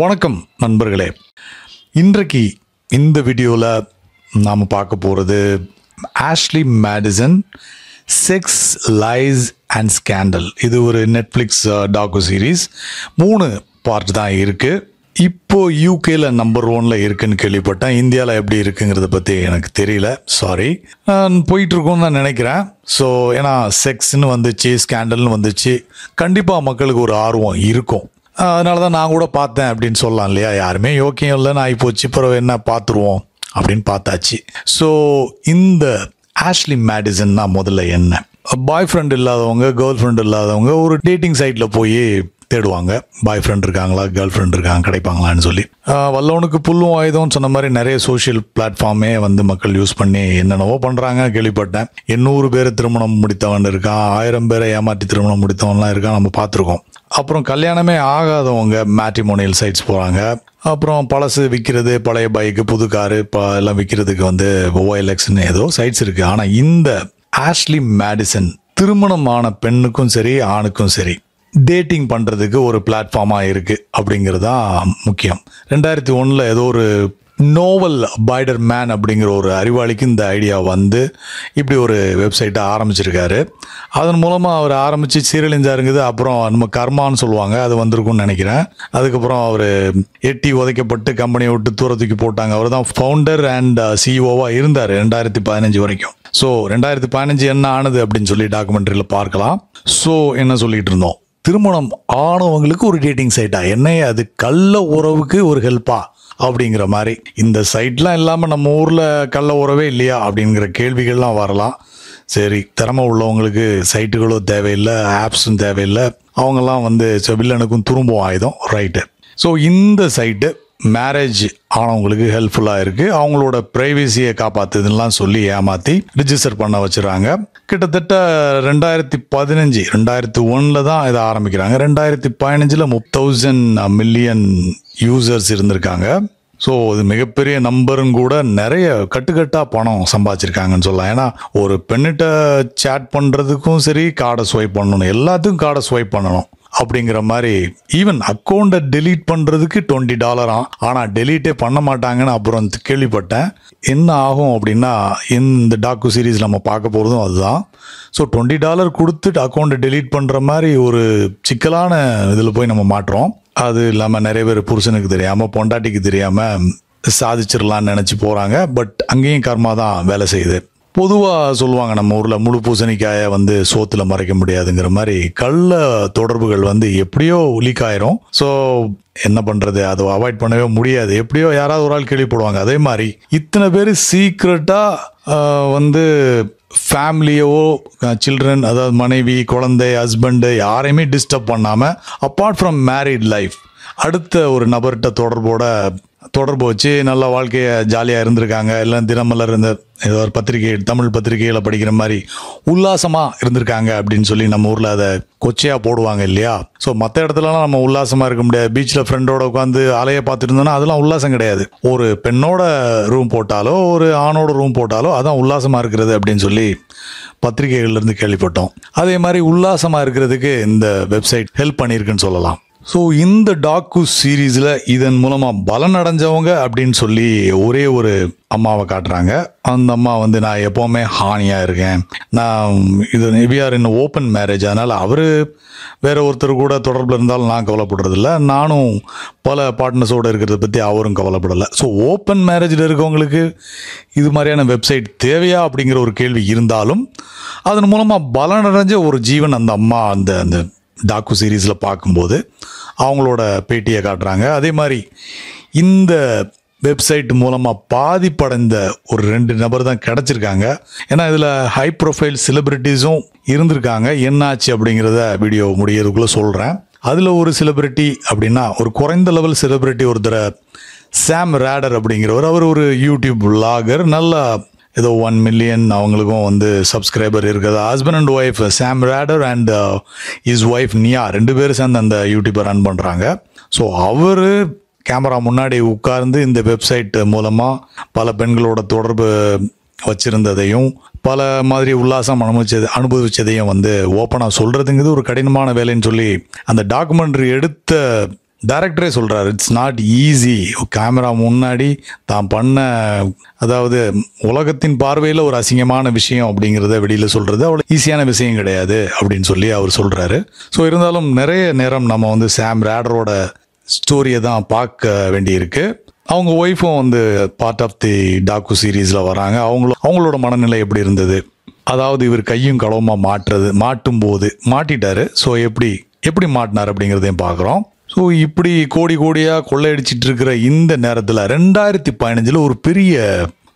வணக்கம் நண்பர்களே. இன்றைக்கு இந்த வீடியோவில் நாம் பார்க்க போகிறது Ashley Madison sex lies and scandal. இது ஒரு நெட்ஃப்ளிக்ஸ் டாக்கு சீரீஸ். 3 பார்ட் தான் இருக்குது. இப்போ யூகேல நம்பர் 1ல் இருக்குன்னு கேள்விப்பட்டேன். இந்தியாவில் எப்படி இருக்குங்கிறத பற்றி எனக்கு தெரியல, சாரி. போயிட்டுருக்கோன்னு தான் நினைக்கிறேன். ஸோ ஏன்னா செக்ஸ்ன்னு வந்துச்சு, ஸ்கேண்டல்னு வந்துச்சு, கண்டிப்பாக மக்களுக்கு ஒரு ஆர்வம் இருக்கும். அதனால தான் நான் கூட பார்த்தேன் அப்படின்னு சொல்லலாம் இல்லையா. யாருமே யோக்கியம் இல்லைன்னு ஆகிப்போச்சு, பிறகு என்ன பார்த்துருவோம் அப்படின்னு பார்த்தாச்சு. ஸோ இந்த ஆஷ்லி மேடிசன்னா முதல்ல என்ன, பாய் ஃப்ரெண்ட் இல்லாதவங்க, கேர்ள் ஃப்ரெண்ட் இல்லாதவங்க ஒரு டேட்டிங் சைட்டில் போய் தேடுவாங்க. பாய் ஃப்ரெண்ட் இருக்காங்களா, கேர்ள் ஃப்ரெண்ட் இருக்காங்க, கிடைப்பாங்களான்னு சொல்லி. வல்லவனுக்கு புல்லும் ஆயுதம்னு சொன்ன மாதிரி நிறைய சோஷியல் பிளாட்ஃபார்மே மக்கள் யூஸ் பண்ணி என்னென்னவோ பண்ணுறாங்க கேள்விப்பட்டேன். 800 பேர் திருமணம் முடித்தவன் இருக்கான், 1000 பேரை ஏமாற்றி திருமணம் முடித்தவன்லாம் இருக்கான், நம்ம பார்த்துருக்கோம். அப்புறம் கல்யாணமே ஆகாதவங்க மேட்ரிமோனியல் சைட்ஸ் போகிறாங்க. அப்புறம் பழசு விற்கிறது, பழைய பைக்கு, புது காரு எல்லாம் விற்கிறதுக்கு OLXன்னு ஏதோ சைட்ஸ் இருக்குது. ஆனால் இந்த ஆஷ்லி மேடிசன் திருமணமான பெண்ணுக்கும் சரி ஆணுக்கும் சரி டேட்டிங் பண்ணுறதுக்கு ஒரு பிளாட்ஃபார்மாக இருக்குது அப்படிங்கிறது தான் முக்கியம். 2001 ஏதோ ஒரு நோவல் பைடர் மேன் அப்படிங்கிற ஒரு அறிவாளிக்கு இந்த ஐடியா இப்படி ஒரு வெப்சைட்டை ஆரம்பிச்சிருக்காரு. அதன் மூலமாக அவர் ஆரம்பித்து சீரழிஞ்சாருங்குது. அப்புறம் நம்ம கர்மான்னு சொல்லுவாங்க, அது வந்திருக்கும்னு நினைக்கிறேன். அதுக்கப்புறம் அவர் எட்டி உதைக்கப்பட்டு கம்பெனியை விட்டு தூரத்துக்கு போட்டாங்க. அவர் தான் ஃபவுண்டர் அண்ட் சிஇஓவாக இருந்தார் 2015 வரைக்கும். ஸோ 2015 என்ன ஆனது அப்படின்னு சொல்லி டாக்குமெண்ட்ரியில் பார்க்கலாம். ஸோ என்ன சொல்லிட்டு இருந்தோம், திருமணம் ஆனவங்களுக்கு ஒரு டேட்டிங் சைட்டா, என்னையே அது கள்ள உறவுக்கு ஒரு ஹெல்ப்பா அப்படிங்கிற மாதிரி. இந்த சைட்லாம் இல்லாமல் நம்ம ஊரில் கள்ள உறவே இல்லையா அப்படிங்கிற கேள்விகள்லாம் வரலாம். சரி, திறமை உள்ளவங்களுக்கு சைட்டுகளோ தேவையில்லை, ஆப்ஸும் தேவையில்லை, அவங்கெல்லாம் வில்லனுக்கும் துரும்பும் ஆயுதம், ரைட்டு. ஸோ இந்த சைட்டு மேரேஜ் ஆனவங்களுக்கு ஹெல்ப்ஃபுல்லாக இருக்குது. அவங்களோட ப்ரைவசியை காப்பாற்றுதுலாம் சொல்லி ஏமாற்றி ரிஜிஸ்டர் பண்ண வச்சுறாங்க. கிட்டத்தட்ட 2001 தான் இதை ஆரம்பிக்கிறாங்க. 2015 30,000 மில்லியன் யூசர்ஸ் இருந்திருக்காங்க. ஸோ இது மிகப்பெரிய நம்பரும் கூட. நிறைய கட்டுக்கட்டாக பணம் சம்பாதிச்சிருக்காங்கன்னு சொல்லலாம். ஏன்னா ஒரு பெண்ணிட்ட சேட் பண்ணுறதுக்கும் சரி, கார்டை ஸ்வைப் பண்ணணும், எல்லாத்துக்கும் கார்டை ஸ்வைப் பண்ணணும் அப்படிங்கிற மாதிரி. ஈவன் அக்கௌண்ட்டை டெலீட் பண்ணுறதுக்கு $20. ஆனால் டெலீட்டே பண்ண மாட்டாங்கன்னு அப்புறம் கேள்விப்பட்டேன். என்ன ஆகும் அப்படின்னா, இந்த டாக்கு சீரீஸ் நம்ம பார்க்க போகிறதும் அதுதான். ஸோ $20 கொடுத்துட்டு அக்கௌண்ட்டை டெலீட் பண்ணுற மாதிரி ஒரு சிக்கலான இதில் போய் நம்ம மாட்டுறோம். அது இல்லாமல் நிறைய பேர் புருஷனுக்கு தெரியாமல், பொண்டாட்டிக்கு தெரியாமல் சாதிச்சிடலான்னு நினச்சி போகிறாங்க. பட் அங்கேயும் கர்மா தான் வேலை செய்யுது. பொதுவாக சொல்லுவாங்க நம்ம ஊரில், முழு பூசணிக்காயை சோத்தில் மறைக்க முடியாதுங்கிற மாதிரி. கள்ள தொடர்புகள் எப்படியோ லீக் ஆயிரும். ஸோ என்ன பண்ணுறது, அதை அவாய்ட் பண்ணவே முடியாது. எப்படியோ யாராவது ஒரு ஆள் கேள்விப்படுவாங்க. அதே மாதிரி இத்தனை பேர் சீக்ரெட்டாக ஃபேமிலியோ, சில்ட்ரன், அதாவது மனைவி, குழந்தை, ஹஸ்பண்டு யாரையுமே டிஸ்டர்ப் பண்ணாமல், அப்பார்ட் ஃப்ரம் மேரிட் லைஃப், அடுத்த ஒரு நபர்கிட்ட தொடர்பு வச்சு நல்ல வாழ்க்கையை ஜாலியாக இருந்திருக்காங்க. இல்லை தினமலர் இந்த ஏதோ ஒரு பத்திரிகை, தமிழ் பத்திரிகையில் படிக்கிற மாதிரி உல்லாசமாக இருந்திருக்காங்க அப்படின்னு சொல்லி நம்ம ஊரில் அதை கொச்சையாக போடுவாங்க இல்லையா. ஸோ மற்ற இடத்துலலாம் நம்ம உல்லாசமாக இருக்க முடியாது. பீச்சில் ஃப்ரெண்டோட உட்காந்து அலையை பார்த்துட்டு இருந்தோன்னா அதெல்லாம் உல்லாசம் கிடையாது. ஒரு பெண்ணோட ரூம் போட்டாலோ ஒரு ஆணோட ரூம் போட்டாலோ அதான் உல்லாசமாக இருக்கிறது அப்படின்னு சொல்லி பத்திரிகைகள்லேருந்து கேள்விப்பட்டோம். அதே மாதிரி உல்லாசமாக இருக்கிறதுக்கு இந்த வெப்சைட் ஹெல்ப் பண்ணியிருக்குன்னு சொல்லலாம். ஸோ இந்த டாக்கு சீரீஸில் இதன் மூலமாக பலன் அடைஞ்சவங்க அப்படின்னு சொல்லி ஒரே ஒரு அம்மாவை காட்டுறாங்க. அந்த அம்மா நான் எப்போவுமே ஹானியாக இருக்கேன், நான் we are in open marriage, அதனால் அவர் வேற ஒருத்தர் கூட தொடர்பில் இருந்தாலும் நான் கவலைப்படுறதில்ல, நானும் பல பார்ட்னர்ஸோடு இருக்கிறத பற்றி அவரும் கவலைப்படலை. ஸோ ஓப்பன் மேரேஜில் இருக்கவங்களுக்கு இது மாதிரியான வெப்சைட் தேவையா அப்படிங்கிற ஒரு கேள்வி இருந்தாலும், அதன் மூலமாக பலன் அடைஞ்ச ஒரு ஜீவன் அந்த அம்மா அந்த டாக்கு சீரீஸில் பார்க்கும்போது அவங்களோட பேட்டியை காட்டுறாங்க. அதே மாதிரி இந்த வெப்சைட் மூலமாக பாதிப்படைந்த ஒரு 2 நபர் தான் கிடச்சிருக்காங்க. ஏன்னா இதில் ஹை ப்ரொஃபைல் செலிபிரிட்டிஸும் இருந்திருக்காங்க. என்னாச்சு அப்படிங்கிறத வீடியோ முடியறதுக்குள்ளே சொல்கிறேன். அதில் ஒரு செலிபிரிட்டி அப்படின்னா, ஒரு குறைந்த லெவல் செலிபிரிட்டி ஒருத்தர், சாம் ராடர் அப்படிங்கிறவர். அவர் ஒரு யூடியூப் விளாகர். நல்லா ஏதோ 1 மில்லியன் அவங்களுக்கும் சப்ஸ்கிரைபர் இருக்குது. Husband and wife, Sam Rader and his wife Nia, 2 பேரும் சேர்ந்து அந்த யூடியூப்பை ரன் பண்ணுறாங்க. ஸோ அவர் கேமரா முன்னாடி உட்கார்ந்து இந்த வெப்சைட் மூலமாக பல பெண்களோட தொடர்பு வச்சிருந்ததையும், பல மாதிரி உல்லாசம் அனுபவிச்சதையும் ஓப்பனாக சொல்கிறதுங்கிறது ஒரு கடினமான வேலைன்னு சொல்லி அந்த டாக்குமெண்ட்ரி எடுத்த டைரக்டரே சொல்கிறார், இட்ஸ் நாட் ஈஸி. கேமரா முன்னாடி தான் பண்ண, அதாவது உலகத்தின் பார்வையில் ஒரு அசிங்கமான விஷயம் அப்படிங்கிறத வெளியில் சொல்கிறது அவ்வளோ ஈஸியான விஷயம் கிடையாது அப்படின்னு சொல்லி அவர் சொல்கிறாரு. ஸோ இருந்தாலும் நிறைய நேரம் நம்ம வந்து சாம் ரேடரோட ஸ்டோரியை தான் பார்க்க வேண்டியிருக்கு. அவங்க ஒய்ஃபும் வந்து பார்ட் ஆஃப் தி டாக்கு சீரீஸில் வராங்க. அவங்களோட மனநிலை எப்படி இருந்தது, அதாவது இவர் கையும் களவுமா மாட்டும் போது மாட்டிட்டாரு. ஸோ எப்படி மாட்டினார் அப்படிங்கிறதையும் பார்க்குறோம். ஸோ இப்படி கோடியாக கொள்ளையடிச்சிட்டு இருக்கிற இந்த நேரத்தில் 2015 ஒரு பெரிய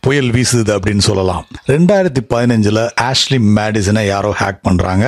புயல் வீசுது அப்படின்னு சொல்லலாம். 2015 ஆஷ்லி மேடிசனை யாரோ ஹேக் பண்ணுறாங்க.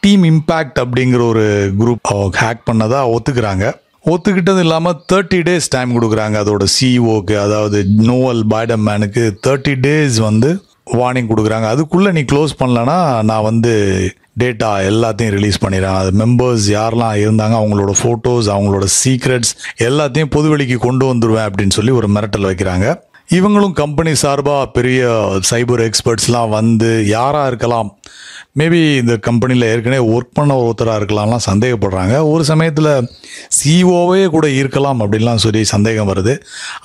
டீம் இம்பேக்ட் அப்படிங்கிற ஒரு குரூப் ஹேக் பண்ணதா ஒத்துக்கிட்டது இல்லாமல் 30 days டைம் கொடுக்குறாங்க அதோட சிஇஓக்கு, அதாவது நோவல் பைடமேனுக்கு 30 days வந்து வார்னிங் கொடுக்குறாங்க. அதுக்குள்ளே நீ க்ளோஸ் பண்ணலன்னா நான் வந்து டேட்டா எல்லாத்தையும் ரிலீஸ் பண்ணிடுறேன். அது மெம்பர்ஸ் யாரெல்லாம் இருந்தாங்க அவங்களோட ஃபோட்டோஸ், அவங்களோட சீக்ரெட்ஸ் எல்லாத்தையும் பொதுவெளிக்கு கொண்டு வந்துடுவேன் அப்படின்னு சொல்லி ஒரு மிரட்டல் வைக்கிறாங்க. இவங்களும் கம்பெனி சார்பாக பெரிய சைபர் எக்ஸ்பர்ட்ஸ்லாம் வந்து யாராக இருக்கலாம், மேபி இந்த கம்பெனியில் ஏற்கனவே ஒர்க் பண்ண ஒருத்தராக இருக்கலாம்லாம் சந்தேகப்படுறாங்க. ஒரு சமயத்தில் சிஓவே கூட இருக்கலாம் அப்படின்லாம் சொல்லி சந்தேகம் வருது.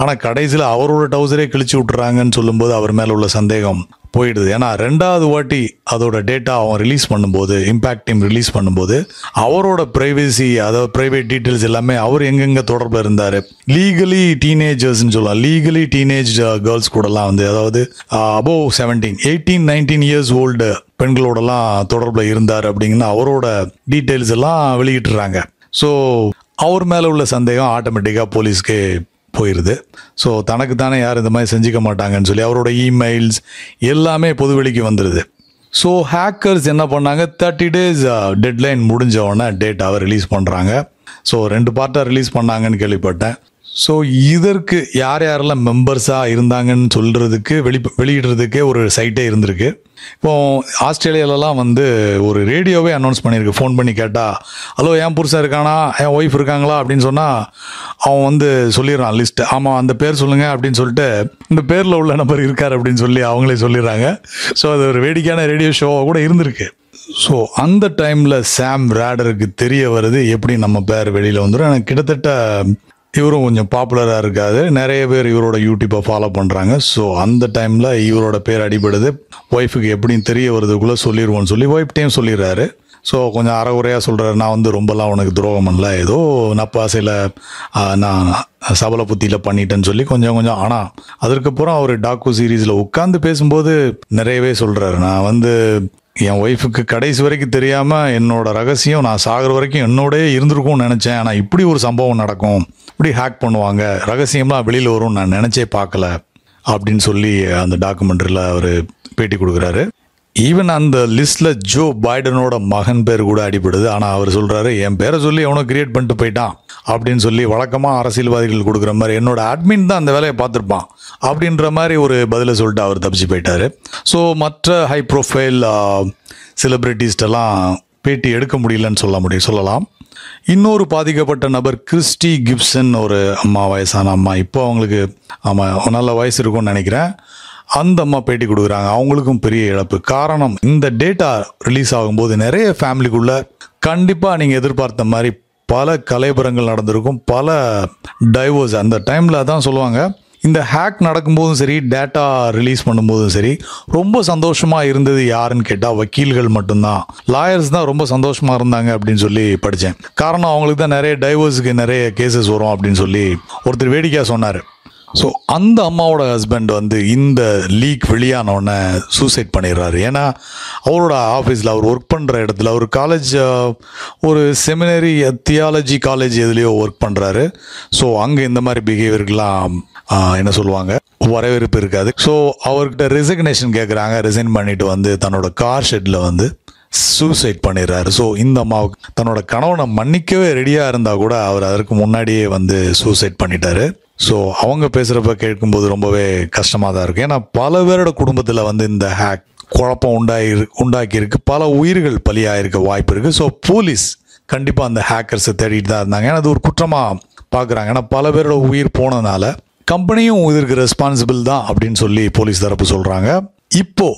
ஆனால் கடைசியில் அவரோட டவுசரே கிழிச்சு விட்டுறாங்கன்னு சொல்லும்போது அவர் மேலே உள்ள சந்தேகம் போயிடுது. ஏன்னா 2வது வாட்டி அதோட டேட்டா அவன் ரிலீஸ் பண்ணும்போது, இம்பேக்ட் டீம் ரிலீஸ் பண்ணும்போது அவரோட ப்ரைவசி, அதாவது ப்ரைவேட் டீட்டெயில்ஸ் எல்லாமே அவர் எங்கெங்கே தொடர்பில் இருந்தார், லீகலி டீனேஜர்ஸ்ன்னு சொல்லலாம், லீகலி டீனேஜ் கேர்ள்ஸ் கூடலாம் வந்து, அதாவது அபோவ் 17, 18, 19 இயர்ஸ் ஓல்டு பெண்களோடலாம் தொடர்பில் இருந்தார் அப்படிங்கிற அவரோட டீட்டெயில்ஸ் எல்லாம் வெளியிட்டுறாங்க. ஸோ அவர் மேலே உள்ள சந்தேகம் ஆட்டோமேட்டிக்காக போலீஸ்க்கு போயிடுது. ஸோ தனக்கு தானே யார் இந்த மாதிரி செஞ்சுக்க மாட்டாங்கன்னு சொல்லி அவரோட இமெயில்ஸ் எல்லாமே பொதுவெளிக்கு வந்துடுது. ஸோ ஹேக்கர்ஸ் என்ன பண்ணாங்க, 30 days டெட்லைன் முடிஞ்ச உடனே டேட்டாவை ரிலீஸ் பண்ணுறாங்க. ஸோ 2 பார்ட்டாக ரிலீஸ் பண்ணாங்கன்னு கேள்விப்பட்டேன். ஸோ இதற்கு யாரெல்லாம் மெம்பர்ஸாக இருந்தாங்கன்னு சொல்கிறதுக்கு வெளியிடுறதுக்கே ஒரு சைட்டே இருந்திருக்கு. இப்போ ஆஸ்திரேலியாலலாம் வந்து ஒரு ரேடியோவே அனௌன்ஸ் பண்ணியிருக்கு. ஃபோன் பண்ணி கேட்டால், ஹலோ என் புருஷன் இருக்கானா, என் ஒய்ஃப் இருக்காங்களா அப்படின்னு சொன்னால் அவன் வந்து சொல்லிடுறான் லிஸ்ட்டு. ஆமாம் அந்த பேர் சொல்லுங்கள் அப்படின்னு சொல்லிட்டு இந்த பேரில் உள்ள நபர் இருக்கார் அப்படின்னு சொல்லி அவங்களே சொல்லிடுறாங்க. ஸோ அது ஒரு வேடிக்கையான ரேடியோ ஷோவாக கூட இருந்திருக்கு. ஸோ அந்த டைமில் சாம் ரேடருக்கு தெரிய வருது எப்படி நம்ம பேர் வெளியில் வந்துடும். எனக்கு கிட்டத்தட்ட இவரும் கொஞ்சம் பாப்புலராக இருக்காது, நிறைய பேர் இவரோட யூடியூப்பை ஃபாலோ பண்ணுறாங்க. ஸோ அந்த டைமில் இவரோட பேர் அடிபடுது. ஒய்ஃபுக்கு எப்படின்னு தெரிய வருதுக்குள்ளே சொல்லிடுவோன்னு சொல்லி ஒய்ஃப்டையும் சொல்லிடுறாரு. ஸோ கொஞ்சம் அறகுறையாக சொல்கிறாரு, நான் வந்து ரொம்பலாம் உனக்கு துரோகம் பண்ணல, ஏதோ நப்பாசையில் நான் சபல புத்தியில் பண்ணிட்டேன்னு சொல்லி கொஞ்சம். ஆனால் அதற்கப்புறம் அவர் டாக்கு சீரீஸில் உட்காந்து பேசும்போது நிறையவே சொல்கிறாரு, நான் வந்து என் ஒய்ஃபுக்கு கடைசி வரைக்கும் தெரியாமல் என்னோட ரகசியம் நான் சாகிற வரைக்கும் என்னோடய இருந்திருக்கும்னு நினச்சேன். ஆனால் இப்படி ஒரு சம்பவம் நடக்கும், இப்படி ஹேக் பண்ணுவாங்க, ரகசியம்லாம் வெளியில் வரும் நான் நினச்சே பார்க்கல அப்படின்னு சொல்லி அந்த டாக்குமெண்ட்ரியில் அவர் பேட்டி கொடுக்குறாரு. ஈவன் அந்த லிஸ்ட்டில் ஜோ பைடனோட மகன் பேர் கூட அடிபடுது. ஆனால் அவர் சொல்கிறாரு, என் பேரை சொல்லி எவனோ கிரியேட் பண்ணிட்டு போயிட்டான் அப்படின்னு சொல்லி வழக்கமாக அரசியல்வாதிகள் கொடுக்குற மாதிரி என்னோட அட்மின் தான் அந்த வேலையை பார்த்துருப்பான் அப்படின்ற மாதிரி ஒரு பதிலை சொல்லிட்டு அவர் தப்பிச்சு போயிட்டார். ஸோ மற்ற ஹை ப்ரொஃபைல் செலிப்ரிட்டிஸ்டெல்லாம் பேட்டி எடுக்க முடியலன்னு சொல்லலாம். இன்னொரு பாதிக்கப்பட்ட நபர் கிறிஸ்டி கிப்சன், ஒரு அம்மா, வயசான அம்மா, இப்போ அவங்களுக்கு நல்ல வயசு இருக்கும்னு நினைக்கிறேன். அந்த அம்மா பேட்டி கொடுக்குறாங்க. அவங்களுக்கும் பெரிய இழப்பு. காரணம், இந்த டேட்டா ரிலீஸ் ஆகும்போது நிறைய ஃபேமிலிக்குள்ள கண்டிப்பாக நீங்கள் எதிர்பார்த்த மாதிரி பல கலைபுரங்கள் நடந்திருக்கும், பல டைவோர்ஸ். அந்த டைமில் தான் சொல்லுவாங்க, இந்த ஹேக் நடக்கும்போதும் சரி, டேட்டா ரிலீஸ் பண்ணும்போதும் சரி, ரொம்ப சந்தோஷமாக இருந்தது யாருன்னு கேட்டால் வக்கீல்கள் மட்டும்தான், லாயர்ஸ் தான் ரொம்ப சந்தோஷமாக இருந்தாங்க அப்படின்னு சொல்லி படித்தேன். காரணம், அவங்களுக்கு தான் நிறைய டைவோர்ஸுக்கு நிறைய கேசஸ் வரும் அப்படின்னு சொல்லி ஒருத்தர் வேடிக்கையாக சொன்னார். ஸோ அந்த அம்மாவோட ஹஸ்பண்ட் வந்து இந்த லீக் வெளியானோடனே சூசைட் பண்ணிடுறாரு. ஏன்னா அவரோட ஆஃபீஸில் அவர் ஒர்க் பண்ணுற இடத்துல ஒரு காலேஜ், ஒரு செமினரி தியாலஜி காலேஜ் எதுலேயோ ஒர்க் பண்ணுறாரு. ஸோ அங்கே இந்த மாதிரி பிஹேவியருக்கெலாம் என்ன சொல்லுவாங்க, வரவேற்பு இருக்காது. ஸோ அவர்கிட்ட ரெசிக்னேஷன் கேட்குறாங்க. ரிசைன் பண்ணிட்டு வந்து தன்னோட கார் ஷெட்டில் வந்து சூசைட் பண்ணிடுறாரு. ஸோ இந்த அம்மாவுக்கு தன்னோட கணவனை மன்னிக்கவே ரெடியாக இருந்தால் கூட அவர் அதற்கு முன்னாடியே வந்து சூசைட் பண்ணிட்டாரு. ஸோ அவங்க பேசுகிறப்ப கேட்கும்போது ரொம்பவே கஷ்டமாக தான் இருக்குது. ஏன்னா பல பேரோட குடும்பத்தில் வந்து இந்த ஹேக் குழப்பம் உண்டாக்கியிருக்கு, பல உயிர்கள் பலியாயிருக்க வாய்ப்பு இருக்குது. ஸோ போலீஸ் கண்டிப்பாக அந்த ஹேக்கர்ஸை தேடிட்டு தான் இருந்தாங்க. ஏன்னா அது ஒரு குற்றமாக பார்க்குறாங்க. ஏன்னா பல பேரோட உயிர் போனதுனால கம்பெனியும் இதற்கு ரெஸ்பான்சிபிள் தான் அப்படின்னு சொல்லி போலீஸ் தரப்பு சொல்கிறாங்க. இப்போ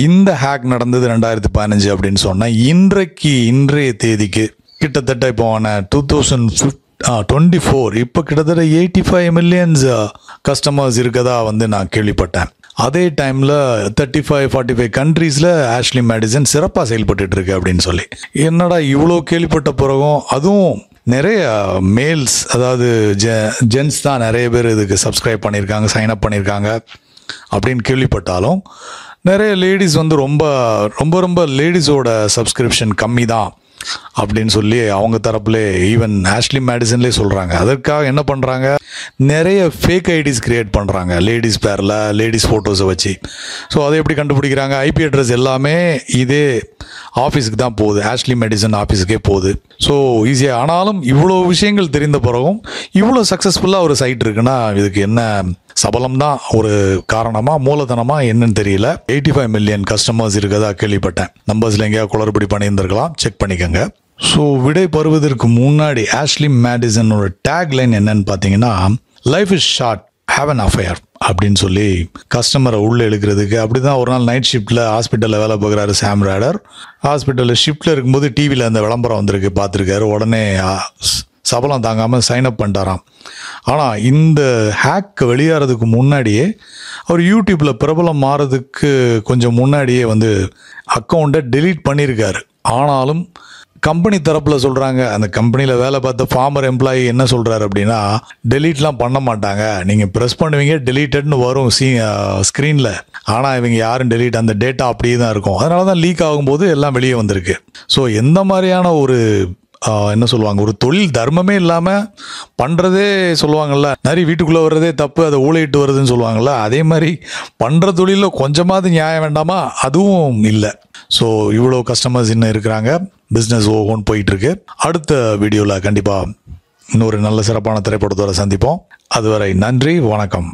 இந்த ஹேக் நடந்தது 2015 அப்படின்னு சொன்னால் இன்றைய தேதிக்கு கிட்டத்தட்ட இப்போ 2015 24 இப்போ கிட்டத்தட்ட 85 மில்லியன்ஸ் கஸ்டமர்ஸ் இருக்கதா வந்து நான் கேள்விப்பட்டேன். அதே டைமில் 35-45 கண்ட்ரீஸில் ஆஷ்லி மேடிசன் சிறப்பாக செயல்பட்டு இருக்கு அப்படின்னு சொல்லி, என்னடா இவ்வளோ கேள்விப்பட்ட பிறகும், அதுவும் நிறைய மேல்ஸ், அதாவது ஜென்ஸ் தான் நிறைய பேர் இதுக்கு சப்ஸ்கிரைப் பண்ணியிருக்காங்க, சைன்அப் பண்ணியிருக்காங்க அப்படின்னு கேள்விப்பட்டாலும், நிறைய லேடிஸ் வந்து ரொம்ப ரொம்ப ரொம்ப லேடிஸோட சப்ஸ்கிரிப்ஷன் கம்மி தான் அப்படின்னு சொல்லி அவங்க தரப்புலே ஈவன் ஆஷ்லி மேடிசன்லேயே சொல்கிறாங்க. அதற்காக என்ன பண்ணுறாங்க, நிறைய ஃபேக் ஐடிஸ் கிரியேட் பண்ணுறாங்க லேடிஸ் பேரில், லேடிஸ் ஃபோட்டோஸை வச்சு. ஸோ அதை எப்படி கண்டுபிடிக்கிறாங்க, ஐபி அட்ரஸ் எல்லாமே இதே ஆஃபீஸுக்கு தான் போகுது, ஆஷ்லி மேடிசன் ஆஃபீஸுக்கே போகுது. ஸோ ஈஸியாக, ஆனாலும் இவ்வளோ விஷயங்கள் தெரிந்த பிறகும் இவ்வளோ சக்ஸஸ்ஃபுல்லாக ஒரு சைட் இருக்குன்னா இதுக்கு என்ன சபலம் தான் ஒரு காரணமாக, மூலதனமாக என்னன்னு தெரியல. 85 மில்லியன் கஸ்டமர்ஸ் இருக்கதா கேள்விப்பட்டேன். நம்பர்ஸில் எங்கேயா குளறுபடி பண்ணியிருந்திருக்கலாம், செக் பண்ணிக்கோங்க. ஸோ விடை பெறுவதற்கு முன்னாடி ஆஷ்லி மேடிசனோட டேக் லைன் என்னன்னு பார்த்தீங்கன்னா, life is short, have an affair அப்படின்னு சொல்லி கஸ்டமரை உள்ளே இழுக்கிறதுக்கு. அப்படி தான் ஒரு நாள் நைட் ஷிஃப்ட்டில் ஹாஸ்பிட்டலில் வேலை பார்க்குறாரு சாம் ராடர். ஹாஸ்பிட்டலில் ஷிஃப்ட்டில் இருக்கும்போது டிவியில் அந்த விளம்பரம் வந்திருக்கு, பார்த்துருக்காரு. உடனே சபலம் தாங்காமல் சைன்அப் பண்ணிட்டாராம். ஆனால் இந்த ஹேக் வெளியாகிறதுக்கு முன்னாடியே, அவர் யூடியூப்பில் பிரபலம் மாறதுக்கு கொஞ்சம் முன்னாடியே வந்து அக்கௌண்ட்டை டெலீட் பண்ணியிருக்காரு. ஆனாலும் கம்பெனி தரப்பில் சொல்கிறாங்க, அந்த கம்பெனியில் வேலை பார்த்த ஃபார்மர் எம்ப்ளாயி என்ன சொல்கிறாரு அப்படின்னா, டெலீட்லாம் பண்ண மாட்டாங்க, நீங்கள் ப்ரெஸ் பண்ணுவீங்க டெலீட்டட்னு வரும் ஸ்க்ரீனில், ஆனால் இவங்க யாரும் டெலீட், அந்த டேட்டா அப்படியே தான் இருக்கும். அதனால தான் லீக் ஆகும்போது எல்லாம் வெளியே வந்திருக்கு. ஸோ எந்த மாதிரியான ஒரு என்ன சொல்லுவாங்க, ஒரு தொழில் தர்மமே இல்லாமல் பண்ணுறதே சொல்லுவாங்கள்ல, நிறைய வீட்டுக்குள்ளே வர்றதே தப்பு, அதை ஊழையிட்டு வருதுன்னு சொல்லுவாங்கள்ல, அதே மாதிரி பண்ணுற தொழிலில் கொஞ்சமாவது நியாயம் வேண்டாமா, அதுவும் இல்லை. ஸோ இவ்வளோ கஸ்டமர்ஸ் இன்னும் இருக்கிறாங்க, பிஸ்னஸ் ஓஹோன்னு போயிட்டுருக்கு. அடுத்த வீடியோவில் கண்டிப்பாக இன்னொரு நல்ல சிறப்பான திரைப்படத்தோடு சந்திப்போம். அதுவரை நன்றி, வணக்கம்.